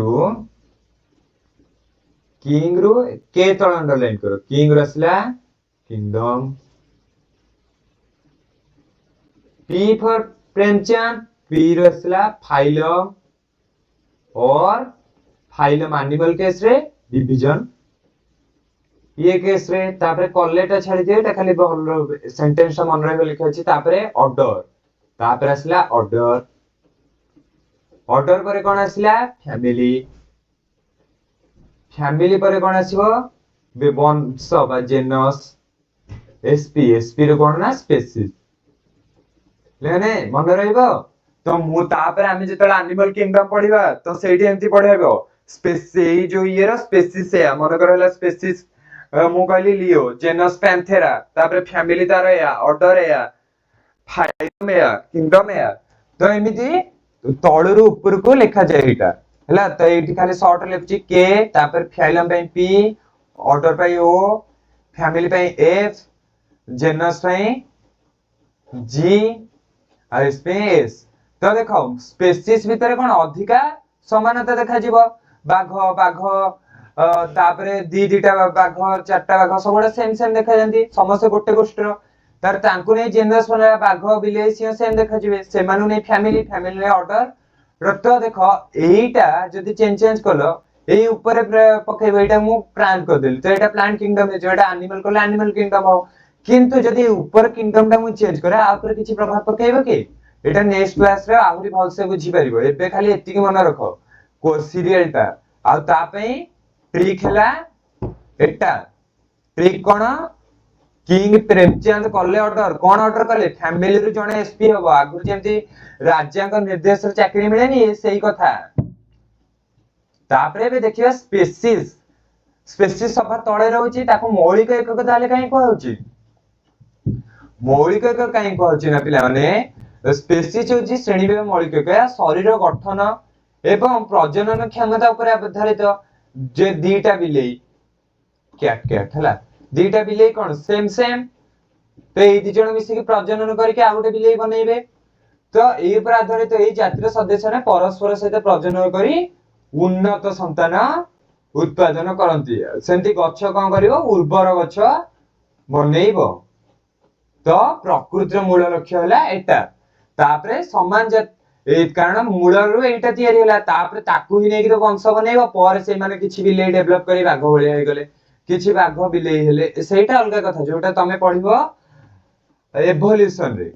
रु के तळ अंडरलाइन करो किंग रु असला kingdom P for Premchand P रु असला फाइलम और फाइलम एनिमल केस रे डिवीजन ये केस रे तापरे कॉलेटा छाडी दे एटा खाली सेंटेंस मन रहबे लिखा अछि तापरे ऑर्डर तापर असला ऑर्डर परे कोन असला फैमिली परे कोन आसीबो वंश बा जेनस एसपी रे कोन ना स्पेसिस लेने मन रहइबो तो मु तापर आमे जेतला एनिमल किंगडम पढिबा तो सेठी एंती पढाइबो स्पेसिस जो ये रो स्पेसिस है मन करला स्पेसिस मु कहली लियो जेनस पैंथेरा तापर फैमिली तार या ऑर्डर या फाइलम या किंगडम या तो एमिति तळरु ऊपर को लिखा जाय एटा हला तो एठी खाली शॉर्ट लिखछि के तापर फाइलम पई पी ऑर्डर पई ओ फैमिली पई एफ जेनस पई जी और स्पेस तो देखो स्पेसिस भीतर कोन अधिका समानता देखा जीवो बाघ तापरे दिटा बाघ चारटा बाघ सब सेम सेम देखा जाती समस्त गोटे गोष्ठीर तार तांकु नै जेनरस बना बाघ बिले सिंह सेम देखा जिवे सेमानु नै फैमिली फैमिली नै ऑर्डर रत देखो एईटा जदी चेंज कलो एई ऊपर पकेबो एटा मु प्लांट कर देली तो एटा प्लांट किंगडम है जेटा एनिमल कले एनिमल किंगडम हो किंतु जदी ऊपर किंगडम टा मु चेंज करे आ ऊपर किछि प्रभाव पकेबो कि एटा नेक्स्ट क्लास रे आहुरी भल से बुझी परिबो एबे खाली एतिकी मन रखो को सीरियल टा आ ता पई ट्रिक हला एटा ट्रिक कोन किंग प्रेमचंद कले ऑर्डर कोन ऑर्डर कले फैमिली रु जने एसपी हबो आगु जेंति राज्य का निर्देश रे चाकरी मिलेनी सेही कथा तापरे बे देखियो स्पेसिस स्पेसिस सफा तळे रहउची ताको मौलिक एकक ताले काई कहउची मौलिक एकक काई कहउची ना पिला माने स्पेसिस होची श्रेणी विभाग मौलिक एकक शरीर गठन एवं प्रजनन क्षमता ऊपर आधारित जे दीटा बिलेई कैट कैट हला दीटा बिलेई कोन सेम सेम तो एई दि जण मिसी के प्रजनन करके आ गोटे बिलेई बनेइबे तो एई ऊपर आधारित एई जातिर सदस्य ने परस्पर सहित प्रजनन करी उन्नत संतान उत्पादन करंती सेंती गच्छ कोन करिवो उर्वर गच्छ बनेइबो तो प्रकृतिर मूल लक्ष्य हला एटा तापरे समान कारण मूलरू एटा तयारी हला तापरे ताकू ही नै कि तो वंश बनेइबो पर से माने किछि बिलेई डेवलप करी बाघ होले हे गले किछि बाघ बिलेई हेले सेटा अलगा कथा जोटा तमे पढिबो एवोल्यूशन रे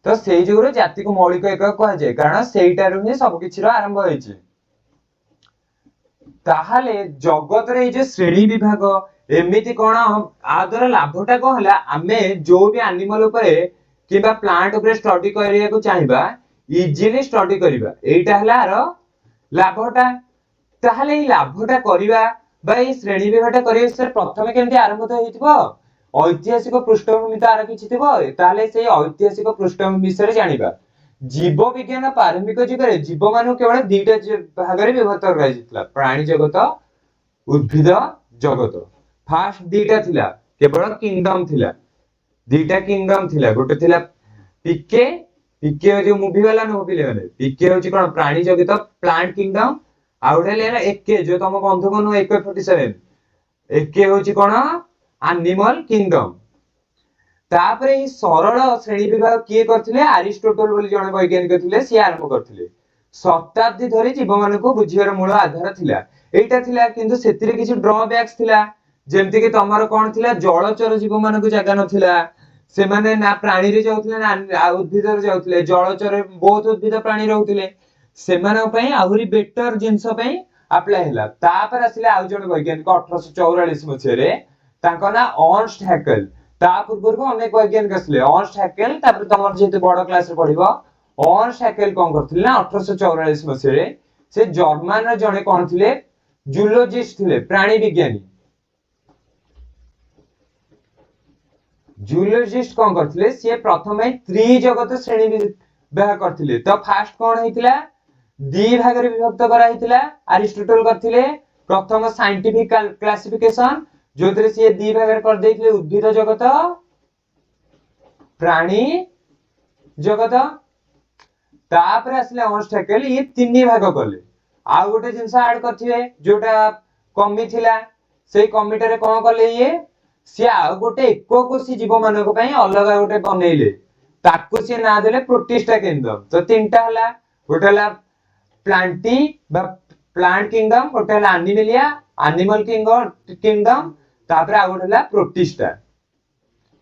तो सेई जोरो जाति को मौलिक एकक कह जाय कारण सेइटारू ही सब किछि रो आरंभ होइछि ताहाले जगत रे जे श्रेणी विभाग एमिति कोन आ द्वारा लाभटा को हला आमे जो भी एनिमल ऊपर किबा प्लांट ऊपर स्टडी करिया को चाहिबा इजीली स्टडी करिबा एटा हला आरो लाभटा ताहाले ई लाभटा करिबा बा ई श्रेणी विभागटा करिया सर प्रथमे केमति आरंभ तो हेतिबो ऐतिहासिक पृष्ठभूमि तो आर किछि थिबो ताहाले सेई ऐतिहासिक पृष्ठभूमि विषय जानिबा जीव विज्ञान प्रारंभिक जुगरे जीव मानु केवल दुईटा भाग रे विभक्त कराइतला प्राणी जगत उद्भिद जगत फास्ट दुईटा थिला केवल किंगडम थिला दुईटा किंगडम थिला गोटे थिला पीके पीके जो मूवी वाला नो पिले माने पीके होची कोन प्राणी जगत प्लांट किंगडम आउडे लेला एके जो तम बंधु को नो 147 एके होची कोन एनिमल किंगडम तापरे ई सरल श्रेणी विभाग किए करथिले अरिस्टोटल बोली जने वैज्ञानिक थिले सी आरंभ करथिले शताब्दी धरि जीव मानक बुझियार मूल आधार थिला एटा थिला किंतु सेतिरे किछि ड्रॉबैक्स थिला जेमति कि तमरो कोन थिला जलचर जीव मानक जागा नथिला से माने ना प्राणी रे जाउथिले ना उद्भिद रे जाउथिले जलचर बहुत उद्भिद प्राणी रहउथिले से माने पई आहुरी बेटर जिंस पई अप्लाई हैला तापर आसिले आउ जने वैज्ञानिक 1844 मछे रे तांको ना अर्नस्ट हैकेल ता पूर्व को अनेक वैज्ञानिक असले अर्नस्ट हैकेल तापर तमर जेते बड़ क्लास रे पढिबो अर्नस्ट हैकेल कोन करथिले ना 1844 मसे रे से जर्मन रे जने कोन थिले जूलॉजिस्ट थिले प्राणी विज्ञानी जूलॉजिस्ट कोन करथिले से प्रथमे त्रिजगत श्रेणी विभाग करथिले तो फास्ट कोन हेतिला दि भाग रे विभक्त करा हेतिला अरिस्टोटल करथिले प्रथम साइंटिफिक क्लासिफिकेशन जोतरे से दी भाग कर देथिले उद्भिद जगत प्राणी जगत तापर आसले अर्नस्ट हैकेल ये तीन भाग करले आ गोटे जिंस ऐड करथिबे जोटा कमी थिला सेई कमिटा रे कोन करले ये से आ गोटे एकोकोशी जीव मानक पई अलग गोटे बनेइले ताकू से ना देले प्रोटिस्टा किंगडम तो तीनटा हला गोटे हला प्लांटी बा प्लांट किंगडम गोटे हला एनिमलिया एनिमल किंगडम तापर आ गोटे हला प्रोटिस्टा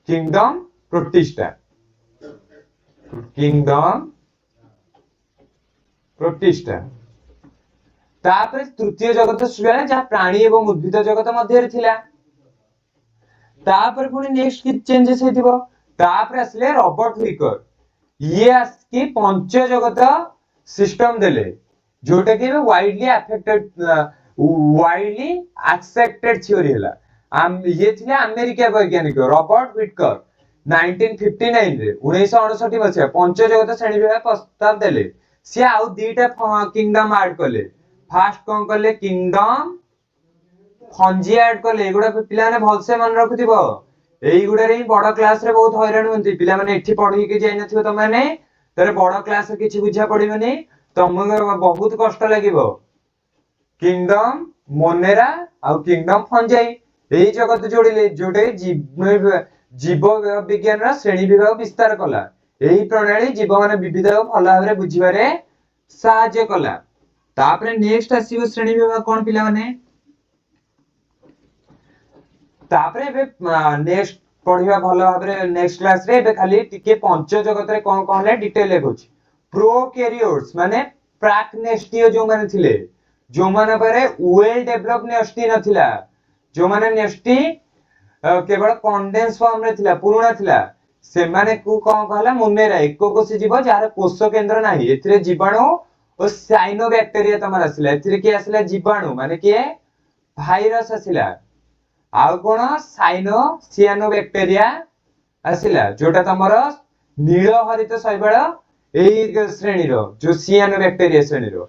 किंगडम प्रोटिस्टा तापर तृतीय जगत सृष्टि जहाँ प्राणी एवं उद्भिद जगत मध्य रे थिला तापर पुनी नेक्स्ट कि चेंजेस हेतिबो तापर आसले रॉबर्ट हुइकर ये आस्की पंच जगत सिस्टम देले जोटा कि वाइडली एक्सेप्टेड थ्योरी हला ये थिले अमेरिका वैज्ञानिक रॉबर्ट हुइकर 1959 रे 1969 मसिया पंच जगत श्रेणी विभाग प्रस्ताव देले से आउ दीटा किंगडम ऐड करले फास्ट कोन करले किंगडम फंजी ऐड करले एगुडा पिला ने भलसे मन रखुथिबो एई गुडा रे बड़ क्लास रे बहुत हैरान होंती पिला माने एठी पढी के जाय नथिबो त माने तरे बड़ क्लास रे किछि बुझा पडिबोनी तमग बहुत कष्ट लागिबो किंगडम मोनेरा आउ किंगडम फंजाई एही जगत जोड़िले जोटे जीव विज्ञान रा श्रेणी विभाग विस्तार कला एही प्रणाली जीव माने विविध भल भाबरे बुझिबारे सहाय्य कला तापरे नेक्स्ट आसीबो श्रेणी विभाग कोन पिला माने तापरे बे नेक्स्ट पढिबा भल भाबरे नेक्स्ट क्लास रे बे खाली टिके पंच जगत रे कोन कोन ले डिटेल लेखुची प्रोकैरियोट्स माने प्राकनेस्टीय जो माने थिले जो माने पारे वेल डेवलप नेस्टी नथिला जो माने नेस्टी केवल कंडेंस फॉर्म रे थिला पुरुणा थिला से माने को कोन कहला मोनेरा एकोकोशी जीव जार कोष केंद्र नाही एथिरे जीवाणु और साइनोबैक्टीरिया तमर आसिला एथिरे की आसिला जीवाणु माने के भाइरस आसिला आउ कोन साइनो सियानोबैक्टीरिया आसिला जोटा तमर नील हरित शैवाल एही श्रेणी रो जो सियानोबैक्टीरिया श्रेणी रो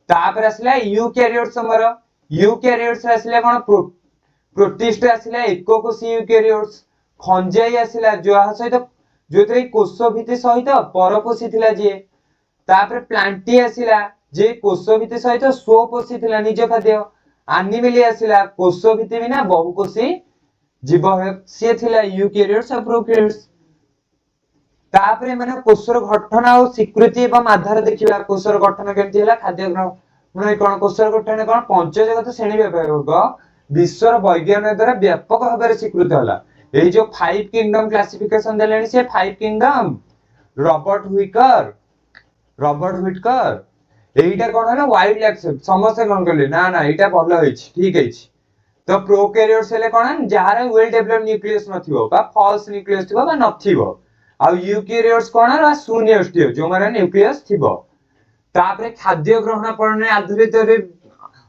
तापर आसिला यूकैरियोट्स हमर यूकैरियोट्स आसिला कोन प्रोटिस्ट आसिला एकोकोशी यूकैरियोट्स फंजाई आसिला जो सहित जोतरे कोष भित्ति सहित परपोषी थिला जे तापर प्लांटी आसिला जे कोष भित्ति सहित स्वपोषी थिला निज खाद्य एनिमली आसिला कोष भित्ति बिना बहुकोशी जीव से थिला यूकैरियोट्स और प्रोकैरियोट्स तापरे माने कोषर गठन और स्वीकृति एवं आधार देखिबा कोषर गठन केमति हला खाद्य ग्रहण कोन कोषर गठन कोन पंच जगत श्रेणी विभाग विश्वर वैज्ञानिक द्वारा व्यापक भाव स्वीकृत हला एई जो 5 किंगडम क्लासिफिकेशन देलेनी से 5 किंगडम रॉबर्ट व्हिटकर एईटा कोन हला वाइल्ड एक्सेप्ट समस्त कोन करले ना ना एईटा भलो होइछ ठीक होइछ तो प्रोकैरियोट्स हेले कोन जहार वेल डेवलप न्यूक्लियस नथिबो बा फॉल्स न्यूक्लियस थिबो बा नथिबो आ यूकैरियोट्स कोन रा शून्य अस्थियो जो माने न्यूक्लियस थिबो तापरे खाद्य ग्रहण परने आधारित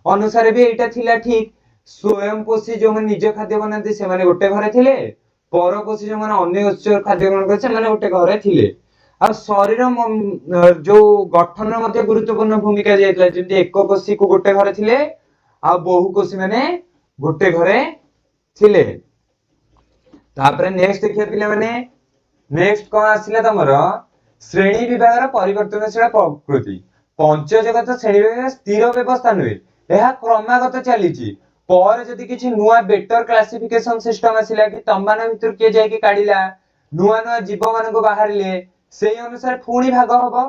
अनुसार भी एटा थिला ठीक स्वयंपोषी जो माने निज खाद्य बनाते से माने गोटे घरे थिले परपोषी जो माने अन्य उच्च खाद्य ग्रहण करते माने गोटे घरे थिले आ शरीर जो गठन मध्ये गुरुत्वपूर्ण भूमिका जेतला जेंति एककोषी को गोटे घरे थिले आ बहुकोषी माने गोटे घरे थिले तापरे नेक्स्ट देखिया पिला माने नेक्स्ट कोन आसिला तमरो श्रेणी विभाग परिवर्तनशील प्रकृति पंच जगत श्रेणी विभाग स्थिर व्यवस्था नुहे यह क्रमागत चलीची पर जदि किछि नुआ बेटर क्लासिफिकेशन सिस्टम आसिला कि तममान भितर के जाय कि काढिला नुआ नुआ जीव मान को बाहरिले सेही अनुसार फुणी भाग हबो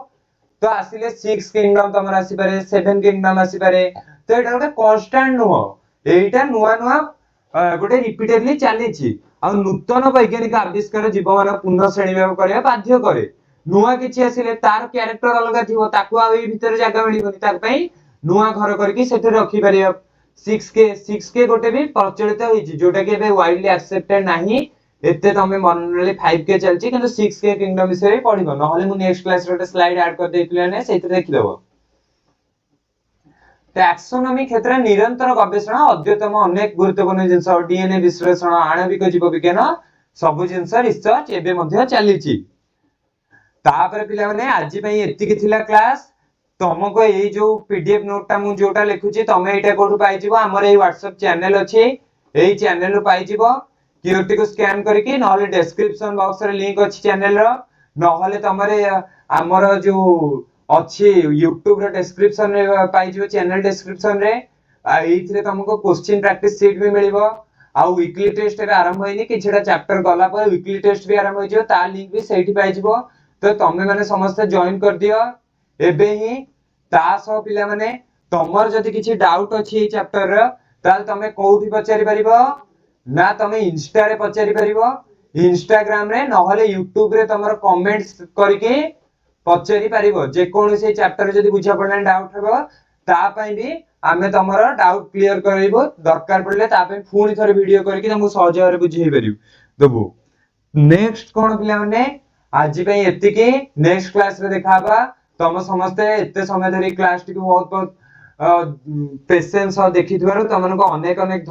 तो आसिले 6 किंगडम तमर आसी पारे 7 किंगडम आसी पारे तो एटा गोटे कांस्टेंट नुहो एटा नुआ नुआ गोटे रिपीटेडली चलीची आ नूतन वैज्ञानिक आविष्कार जीव मान पुनः श्रेणी विभाग करबा बाध्य करे नुआ किछि आसिले तार कैरेक्टर अलग थिबो ताकू आ एई भितर जागा मिलिबनी ताक पई नुआ घर करके सेथे रखि परिया 6K गोटे भी प्रचलित होईची जोटा कि एबे वाइडली एक्सेप्टेड नाही एते तमे मनले 5K चलची किंतु 6K किंगडम विषय पढिबो नहले मु नेक्स्ट क्लास रे स्लाइड ऐड कर देइतले ने सेथे देखि देबो टैक्सोनॉमी क्षेत्र निरंतर गवेषणा अद्यतम अनेक गुरुत्वपूर्ण जिंस डीएनए विश्लेषण आणविक जीव विज्ञान सब जिंस रिसर्च एबे मध्ये चलीची तापर पिला माने आज पई एतिकी थिला क्लास तुमको ये जो पीडीएफ नोट मु जोटा लिखुची तमे एटा कोठु पाई जिवो हमर ए व्हाट्सएप चैनल अछि एई चैनल रो पाई जिवो क्यूआरटी को स्कैन करके नहले डिस्क्रिप्शन बॉक्स रे लिंक अछि चैनल रो नहले तमरे हमर जो अछि YouTube रो डिस्क्रिप्शन रे पाई जिवो चैनल डिस्क्रिप्शन रे एइथरे तुमको क्वेश्चन प्रैक्टिस शीट भी मिलिबो आ वीकली टेस्ट रे आरंभ होइनी किछटा चैप्टर गला पर वीकली टेस्ट भी आरंभ हो जिवो ता लिंक भी सेठी पाई जिवो तो तमे माने समस्त जॉइन कर दियो एबे ही तासो पिला माने तमर जदि किछि डाउट अछि ए चैप्टर रे ताल तमे कोउठी पचारि परिबो ना तमे इंस्टा रे पचारि परिबो इंस्टाग्राम रे नहले YouTube रे तमर कमेंट्स करके पचारि परिबो जे कोन से चैप्टर जदि बुझा पडला डाउट हेबो ता पई भी आमे तमर डाउट क्लियर करइबो दरकार पड़ले ता पई फुणी थरे वीडियो करके तुमको सहज रे बुझेइ परिबो दबो नेक्स्ट कोन पिला माने आज पई एतिकी नेक्स्ट क्लास रे देखाबा तम समस्त एते समय धरि क्लास टी बहुत बहुत पेशेंस देखि दिबारु तमनको अनेक अनेक